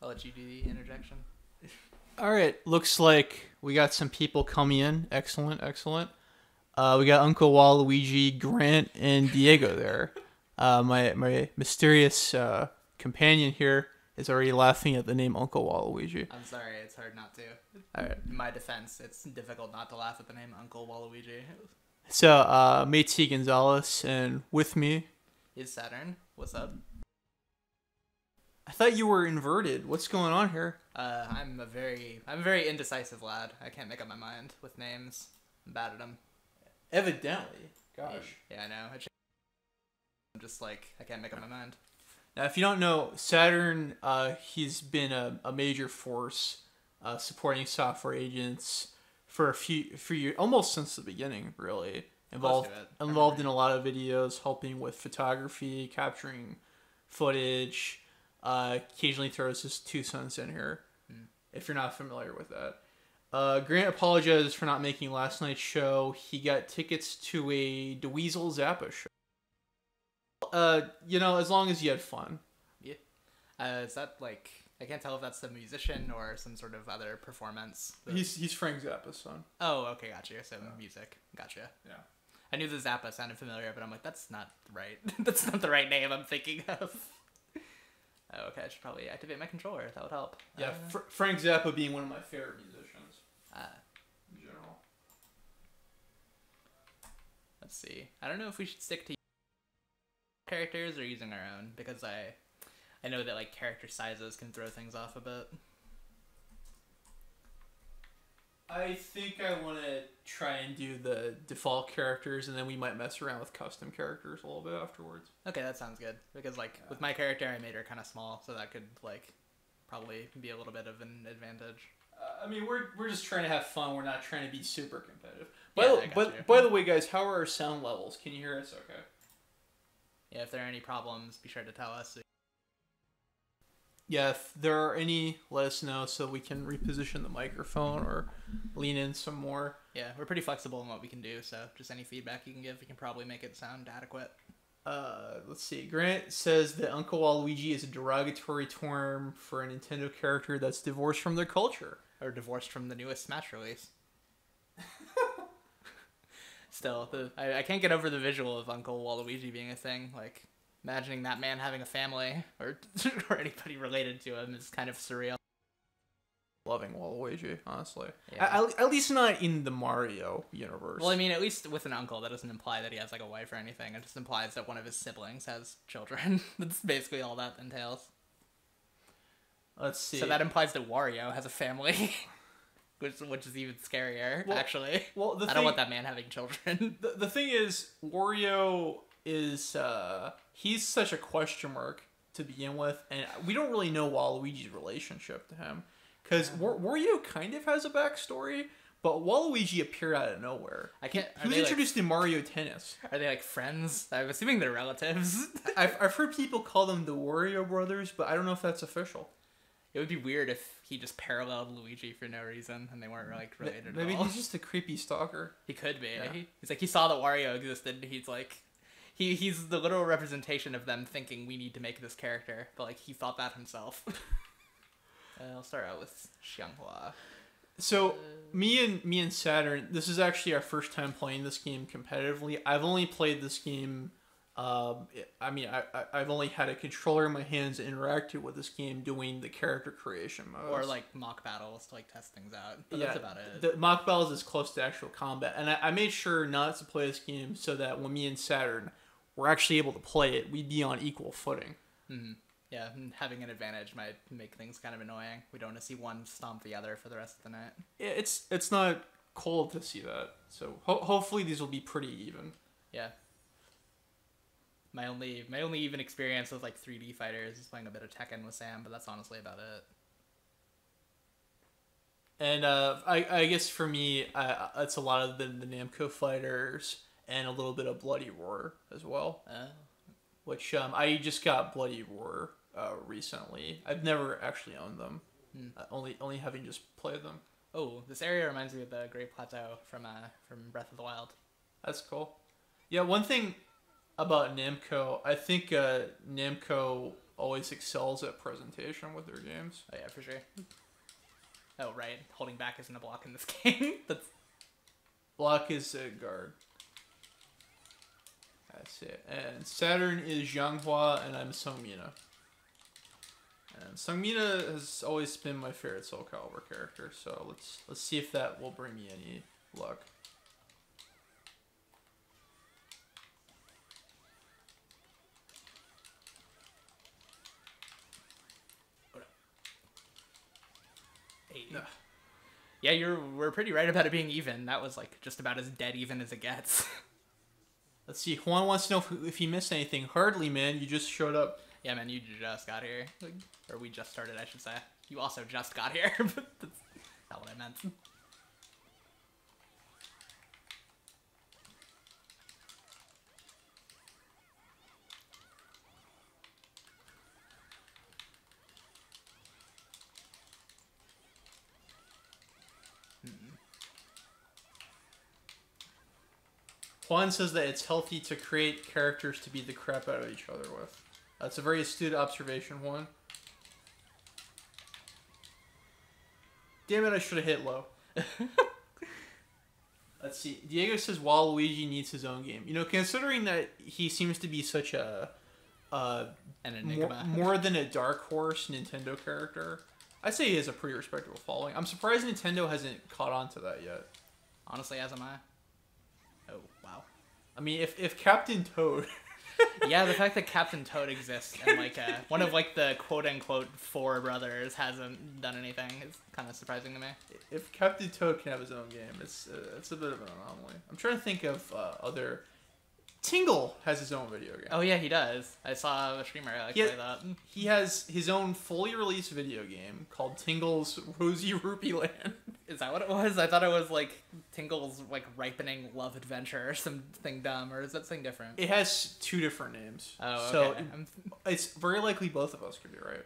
I'll let you do the interjection. All right, looks like we got some people coming in. Excellent, excellent. We got Uncle Waluigi, Grant, and Diego there. My mysterious companion here is already laughing at the name Uncle Waluigi. I'm sorry, it's hard not to. All right. In my defense, it's difficult not to laugh at the name Uncle Waluigi. So, Matey Gonzalez, and with me Is Saturn? What's up? I thought you were inverted. What's going on here? I'm a very indecisive lad. I can't make up my mind with names. I'm bad at them. Evidently. Gosh. Yeah, I know. I'm just like, I can't make up my mind. Now, if you don't know, Saturn, he's been a major force supporting software agents for a few years, almost since the beginning, really. Involved in a lot of videos, helping with photography, capturing footage. Occasionally throws his 2 cents in here, if you're not familiar with that. Grant apologizes for not making last night's show. He got tickets to a Dweezil Zappa show. As long as you had fun. Yeah. Is that like, I can't tell if that's the musician or some sort of other performance. He's Frank Zappa's son. Oh, okay, gotcha. So music. Gotcha. Yeah. I knew the Zappa sounded familiar, but I'm like, that's not right. That's not the right name I'm thinking of. Oh, okay, I should probably activate my controller. That would help. Yeah, Frank Zappa being one of my favorite musicians. In general. Let's see. I don't know if we should stick to characters or using our own, because I know that like character sizes can throw things off a bit. I think I want to try and do the default characters, and then we might mess around with custom characters a little bit afterwards. Okay, that sounds good. Because like with my character, I made her kind of small, so that could like probably be a little bit of an advantage. I mean, we're just trying to have fun. We're not trying to be super competitive. By the way, guys, how are our sound levels? Can you hear us? Okay. Yeah, if there are any problems, be sure to tell us. Yeah, if there are any, let us know so we can reposition the microphone or lean in some more. Yeah, we're pretty flexible in what we can do, so just any feedback you can give, we can probably make it sound adequate. Let's see. Grant says that Uncle Waluigi is a derogatory term for a Nintendo character that's divorced from their culture. Or divorced from the newest Smash release. Still, I can't get over the visual of Uncle Waluigi being a thing. Like, imagining that man having a family, or anybody related to him, is kind of surreal. Loving Waluigi, honestly. Yeah. At least not in the Mario universe. Well, I mean, at least with an uncle, that doesn't imply that he has like a wife or anything. It just implies that one of his siblings has children. That's basically all that entails. Let's see. So that implies that Wario has a family. Which is even scarier, actually. Well, I don't want that man having children. The thing is, Wario is, he's such a question mark to begin with, and we don't really know Waluigi's relationship to him. Because Wario kind of has a backstory, but Waluigi appeared out of nowhere. He was introduced in Mario Tennis. Are they like friends? I'm assuming they're relatives. I've heard people call them the Wario brothers, but I don't know if that's official. It would be weird if he just paralleled Luigi for no reason and they weren't like related at all. Maybe he's just a creepy stalker. He could be. Yeah. He's like, he saw that Wario existed and he's like, he's the literal representation of them thinking we need to make this character, but like he thought that himself. I'll start out with Xianghua. So me and Saturn, this is actually our first time playing this game competitively. I've only played this game. I've only had a controller in my hands and interacted with this game doing the character creation modes. Or like mock battles to like test things out. But that's about it. The mock battles is close to actual combat. And I made sure not to play this game so that when me and Saturn were actually able to play it, we'd be on equal footing. Mm-hmm. Yeah, and having an advantage might make things kind of annoying. We don't want to see one stomp the other for the rest of the night. Yeah, it's not cool to see that. So hopefully these will be pretty even. Yeah. My only even experience with like 3D fighters is playing a bit of Tekken with Sam, but that's honestly about it. And I guess for me, it's a lot of the Namco fighters and a little bit of Bloody Roar as well. Which I just got Bloody Roar recently. I've never actually owned them, only having just played them. Oh, this area reminds me of the Great Plateau from Breath of the Wild. That's cool. Yeah, one thing about Namco, I think Namco always excels at presentation with their games. Oh yeah, for sure. Oh right, holding back isn't a block in this game. That's Block is a guard. That's it. And Saturn is Yanghua, and I'm Sungmina. And Sungmina has always been my favorite Soul Calibur character, so let's see if that will bring me any luck. no. Yeah, we're pretty right about it being even. That was like just about as dead even as it gets. Let's see. Juan wants to know if he missed anything. Hardly, man. You just showed up. Yeah, man, you just got here. Or we just started, I should say. You also just got here, but that's not what I meant. Juan says that it's healthy to create characters to beat the crap out of each other with. That's a very astute observation, Juan. Damn it, I should have hit low. Let's see. Diego says Waluigi needs his own game. You know, considering that he seems to be such a an enigma. more than a dark horse Nintendo character, I'd say he has a pretty respectable following. I'm surprised Nintendo hasn't caught on to that yet. Honestly, as am I. Oh, wow. I mean, if Captain Toad... Yeah, the fact that Captain Toad exists and like one of like the quote-unquote four brothers hasn't done anything is kind of surprising to me. If Captain Toad can have his own game, it's a bit of an anomaly. I'm trying to think of other... Tingle has his own video game. Oh yeah, he does. I saw a streamer play that. He has his own fully released video game called Tingle's Rosy Rupee Land. Is that what it was? I thought it was like Tingle's like ripening love adventure or something dumb, or is that something different? It has two different names. Oh, okay. So it's very likely both of us could be right.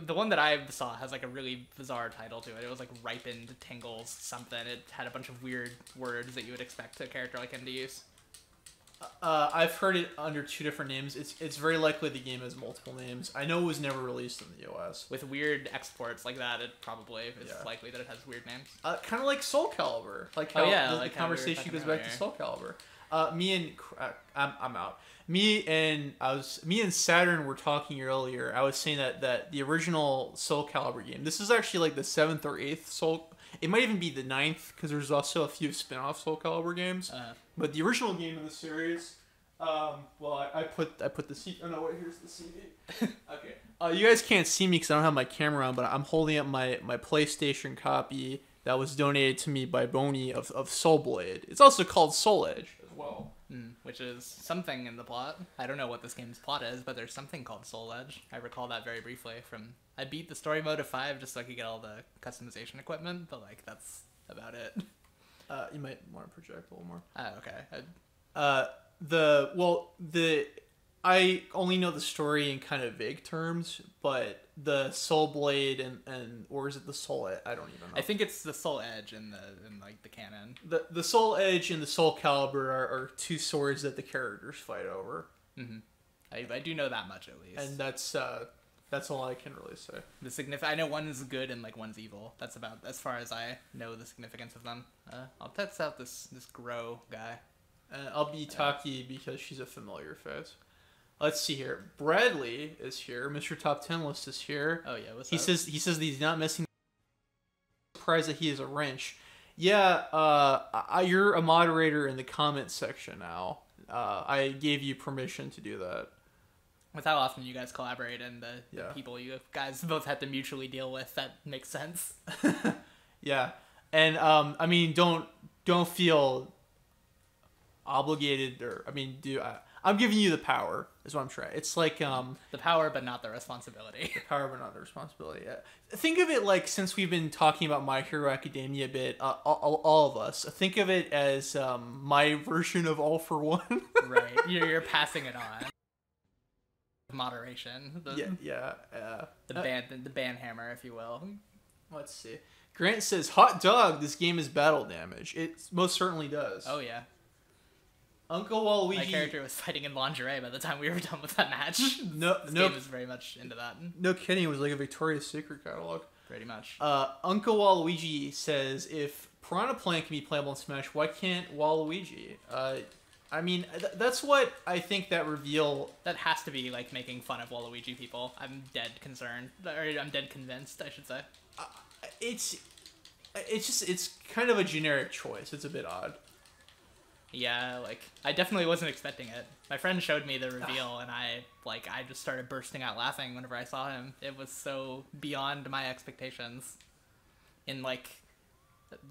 The one that I saw has like a really bizarre title to it. It was like ripened Tingles something. It had a bunch of weird words that you would expect a character like him to use. I've heard it under two different names. It's very likely the game has multiple names. I know it was never released in the US. With weird exports like that, it probably is likely that it has weird names. Kind of like Soul Calibur. Like how the conversation goes back to Soul Calibur. I'm out. Me and Saturn were talking earlier. I was saying that the original Soul Calibur game. This is actually like the 7th or 8th Soul. It might even be the 9th because there's also a few spin-off Soul Calibur games. But the original game in the series, I put the CD. Oh no, wait, here's the CD. Okay. You guys can't see me because I don't have my camera on, but I'm holding up my PlayStation copy that was donated to me by Boney of Soul Blade. It's also called Soul Edge as well. Which is something in the plot. I don't know what this game's plot is, but there's something called Soul Edge. I recall that very briefly from... I beat the story mode of 5 just so I could get all the customization equipment, but like that's about it. You might want to project a little more. Okay. I only know the story in kind of vague terms, but the Soul Blade or is it the Soul Edge? I don't even know. I think it's the Soul Edge in like the canon. The Soul Edge and the Soul Calibur are two swords that the characters fight over. Mm-hmm. I do know that much at least. And that's all I can really say. I know one's good and like one's evil. That's about as far as I know the significance of them. I'll test out this Grow guy. I'll be Taki because she's a familiar face. Let's see here. Bradley is here. Mr. Top 10 List is here. Oh yeah, what's he up? says he's not missing. Surprised that he is a wrench. Yeah, you're a moderator in the comment section now. I gave you permission to do that. With how often you guys collaborate and the people you guys both have to mutually deal with, that makes sense. Yeah, and I mean, don't feel obligated, or I mean, I'm giving you the power. Is what I'm trying. It's like the power, but not the responsibility. The power, but not the responsibility. Yeah. Think of it like, since we've been talking about My Hero Academia a bit, all of us. Think of it as my version of All for One. Right. You're passing it on. Moderation. The band hammer, if you will. Let's see. Grant says, "Hot dog. This game is battle damage." It most certainly does. Oh yeah. Uncle My Waluigi. character was fighting in lingerie by the time we were done with that match. This game is very much into that. No kidding, it was like a Victoria's Secret catalog. Pretty much. Uncle Waluigi says, if Piranha Plant can be playable in Smash, why can't Waluigi? I mean, that's what I think that reveal... That has to be, like, making fun of Waluigi people. I'm dead concerned. Or I'm dead convinced, I should say. It's kind of a generic choice. It's a bit odd. Yeah, like, I definitely wasn't expecting it. My friend showed me the reveal, and I just started bursting out laughing whenever I saw him. It was so beyond my expectations. In, like,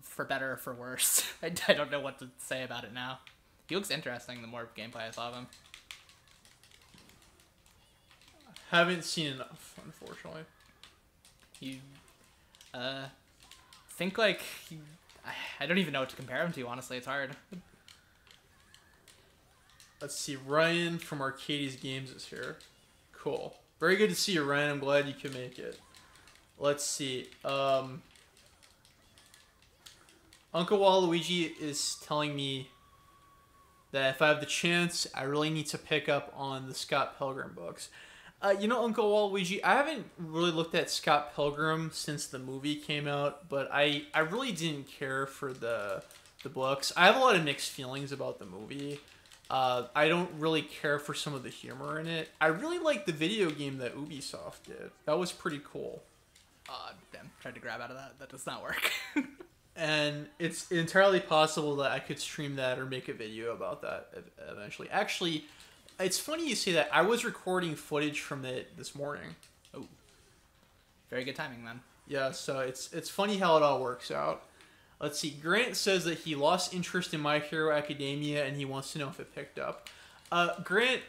for better or for worse. I don't know what to say about it now. He looks interesting the more gameplay I saw of him. Haven't seen enough, unfortunately. Think, like, I don't even know what to compare him to, honestly. It's hard. Let's see, Ryan from Arcades Games is here. Cool. Very good to see you, Ryan. I'm glad you could make it. Let's see. Uncle Waluigi is telling me that if I have the chance, I really need to pick up on the Scott Pilgrim books. You know, Uncle Waluigi, I haven't really looked at Scott Pilgrim since the movie came out, but I really didn't care for the books. I have a lot of mixed feelings about the movie. I don't really care for some of the humor in it. I really like the video game that Ubisoft did. That was pretty cool. Damn, tried to grab out of that. That does not work. And it's entirely possible that I could stream that or make a video about that eventually. Actually, it's funny you say that. I was recording footage from it this morning. Oh, very good timing then. Yeah, so it's funny how it all works out. Let's see. Grant says that he lost interest in My Hero Academia and he wants to know if it picked up. Grant,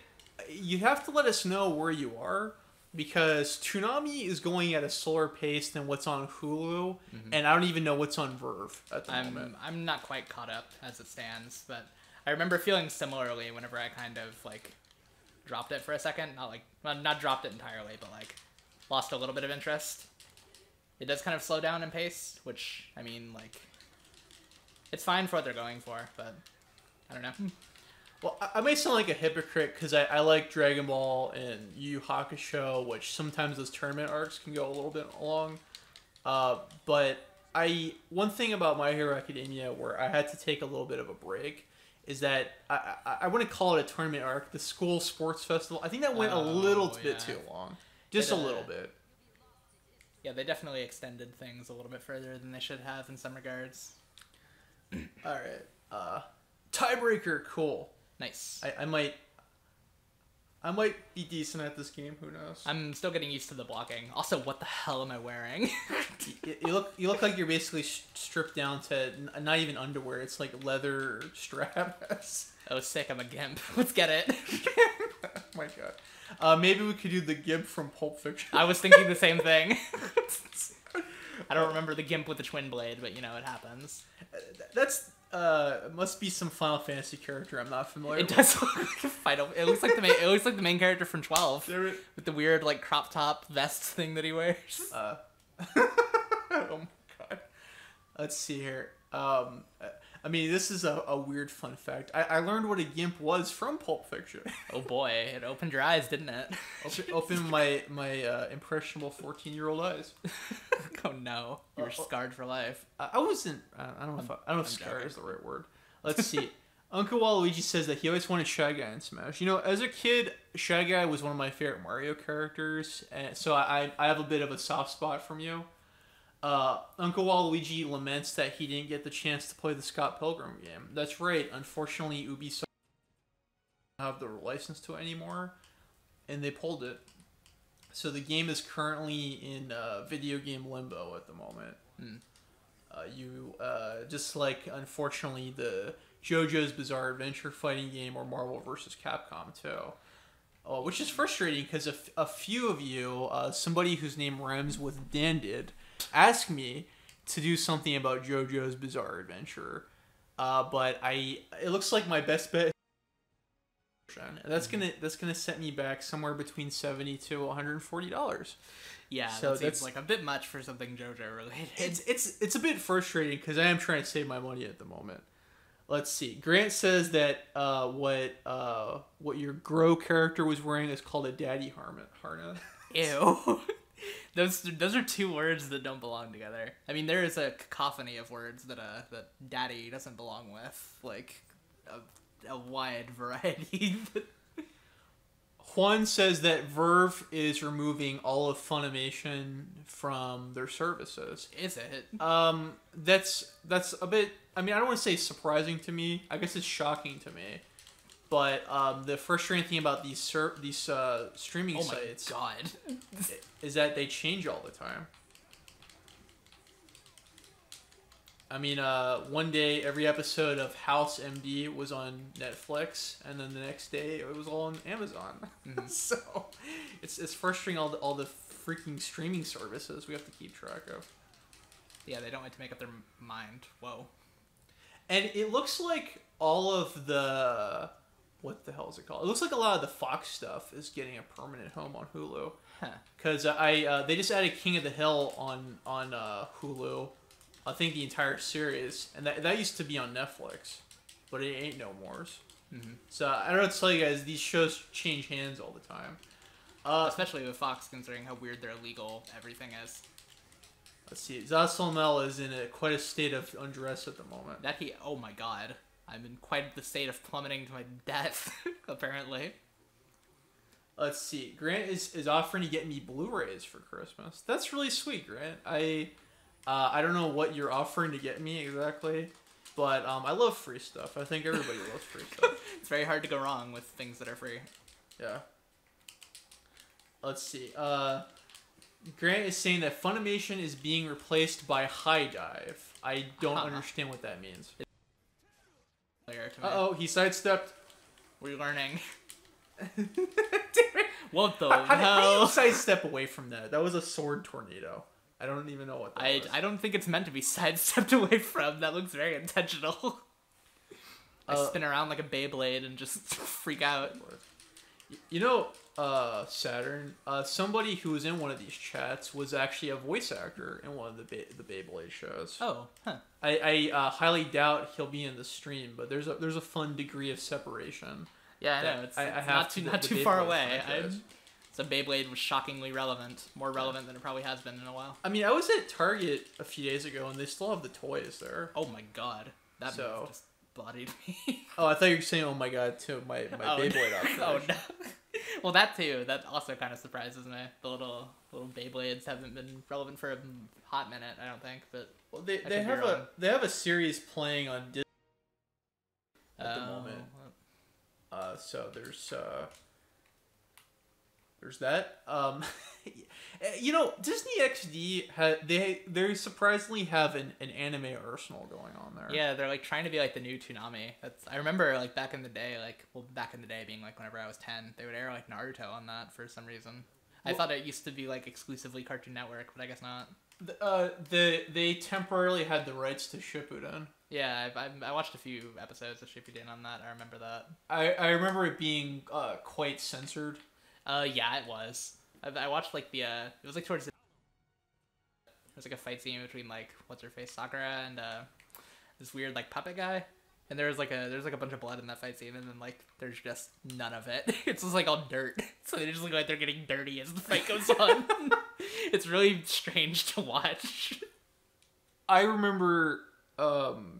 you have to let us know where you are, because Toonami is going at a slower pace than what's on Hulu, and I don't even know what's on Verve at the moment. I'm not quite caught up as it stands, but I remember feeling similarly whenever I kind of, like, dropped it for a second. Not dropped it entirely, but, like, lost a little bit of interest. It does kind of slow down in pace, which, I mean, like, it's fine for what they're going for, but I don't know. Well, I may sound like a hypocrite because I like Dragon Ball and Yu Yu Hakusho, which sometimes those tournament arcs can go a little bit long. But one thing about My Hero Academia where I had to take a little bit of a break is that I wouldn't call it a tournament arc. The school sports festival, I think that went a little bit too long. Just a little bit. Yeah, they definitely extended things a little bit further than they should have in some regards. All right. Tiebreaker, cool. Nice. I might be decent at this game. Who knows? I'm still getting used to the blocking. Also, what the hell am I wearing? you look like you're basically stripped down to not even underwear. It's like leather straps. Oh, sick! I'm a gimp. Let's get it. Oh my god. Maybe we could do the gimp from Pulp Fiction. I was thinking the same thing. I don't remember the gimp with the twin blade, but you know it happens. That's must be some Final Fantasy character I'm not familiar with. It does look like a Final. It looks like the main character from 12 with the weird like crop top vest thing that he wears. Oh my god. Let's see here. I mean, this is a weird fun fact. I learned what a gimp was from Pulp Fiction. Oh boy, it opened your eyes, didn't it? Opened my impressionable 14-year-old eyes. Oh no, you were scarred for life. I wasn't. I don't know if scarred is the right word. Let's see. Uncle Waluigi says that he always wanted Shy Guy in Smash. You know, as a kid, Shy Guy was one of my favorite Mario characters, and so I have a bit of a soft spot from you. Uncle Waluigi laments that he didn't get the chance to play the Scott Pilgrim game. That's right. Unfortunately, Ubisoft doesn't have the license to it anymore, and they pulled it. So the game is currently in video game limbo at the moment. Just like, unfortunately, the JoJo's Bizarre Adventure fighting game or Marvel vs. Capcom 2. Which is frustrating because a few of you, somebody whose name rhymes with Dan did, asked me to do something about JoJo's Bizarre Adventure. But it looks like my best bet. And that's gonna set me back somewhere between $70 to $140. Yeah, so that seems like a bit much for something JoJo related. It's a bit frustrating because I am trying to save my money at the moment. Let's see. Grant says that what your Grow character was wearing is called a daddy harness. Ew. Those are two words that don't belong together. I mean, there is a cacophony of words that daddy doesn't belong with, like a wide variety. Juan says that Verve is removing all of Funimation from their services. Is it? That's a bit. I mean, I don't want to say surprising to me. I guess it's shocking to me. But the frustrating thing about these streaming sites, God, is that they change all the time. I mean, one day every episode of House MD was on Netflix, and then the next day it was all on Amazon. Mm-hmm. So it's frustrating all the freaking streaming services we have to keep track of. Yeah, they don't like to make up their mind. Whoa. And it looks like all of the... What the hell is it called? It looks like a lot of the Fox stuff is getting a permanent home on Hulu. Because they just added King of the Hill on Hulu. I think the entire series, and that used to be on Netflix, but it ain't no more. Mm-hmm. So I don't know what to tell you guys. These shows change hands all the time, especially with Fox, considering how weird their legal everything is. Let's see. Zasalmel is in quite a state of undress at the moment. Oh my god, I'm in quite the state of plummeting to my death. Apparently. Let's see. Grant is offering to get me Blu-rays for Christmas. That's really sweet, Grant. I don't know what you're offering to get me exactly, but I love free stuff. I think everybody loves free stuff. It's very hard to go wrong with things that are free. Yeah. Let's see. Grant is saying that Funimation is being replaced by High Dive. I don't understand what that means. Uh-oh, he sidestepped. We're learning. What the How hell? do you sidestep away from that? That was a sword tornado. I don't even know what that was. I don't think it's meant to be sidestepped away from. That looks very intentional. I spin around like a Beyblade and just freak out. You know, Saturn, somebody who was in one of these chats was actually a voice actor in one of the Beyblade shows. Oh, huh. I highly doubt he'll be in the stream, but there's a fun degree of separation. Yeah, I know. It's not too far away. So Beyblade was shockingly relevant. More relevant than it probably has been in a while. I mean, I was at Target a few days ago, and they still have the toys there. Oh my god. That move just bodied me. Oh, I thought you were saying, oh my god, too. My Beyblade outfit. Oh no. Well, that too. That also kind of surprises me. The little Beyblades haven't been relevant for a hot minute, I don't think. But well, they have a series playing on Disney at the moment. So there's that. You know, Disney XD they surprisingly have an anime arsenal going on there. Yeah, they're like trying to be like the new Toonami. I remember like back in the day being like whenever I was 10, they would air like Naruto on that for some reason. I thought it used to be like exclusively Cartoon Network, but I guess not. They temporarily had the rights to Shippuden. Yeah, I watched a few episodes of Shippuden on that. I remember that. I remember it being quite censored. Yeah, it was. I watched like it was like towards the... There was like a fight scene between like what's her face, Sakura, and this weird like puppet guy. And there's like a bunch of blood in that fight scene, and then like there's just none of it. It's just like all dirt. So they just look like they're getting dirty as the fight goes on. It's really strange to watch. I remember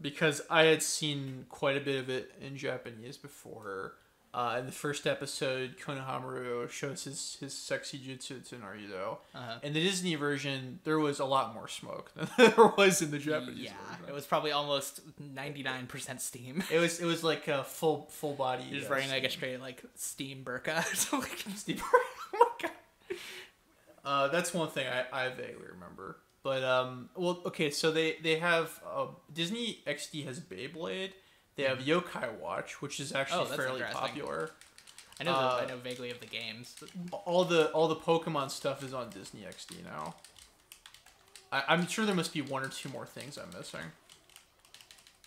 because I had seen quite a bit of it in Japanese before. In the first episode, Konohamaru shows his sexy jutsu to Naruto. In the Disney version, there was a lot more smoke than there was in the Japanese version. It was probably almost 99% steam. It was like a full body. You're just wearing like a straight like steam burqa. Steam burqa. Oh my god. That's one thing I vaguely remember. But well, okay, so they have Disney XD has Beyblade. They have Yokai Watch, which is actually fairly popular. I know vaguely of the games. All the Pokemon stuff is on Disney XD now. I'm sure there must be one or two more things I'm missing.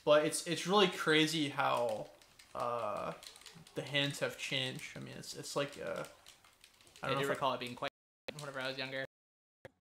But it's really crazy how the hands have changed. I mean, it's like I do recall it being quite whenever I was younger.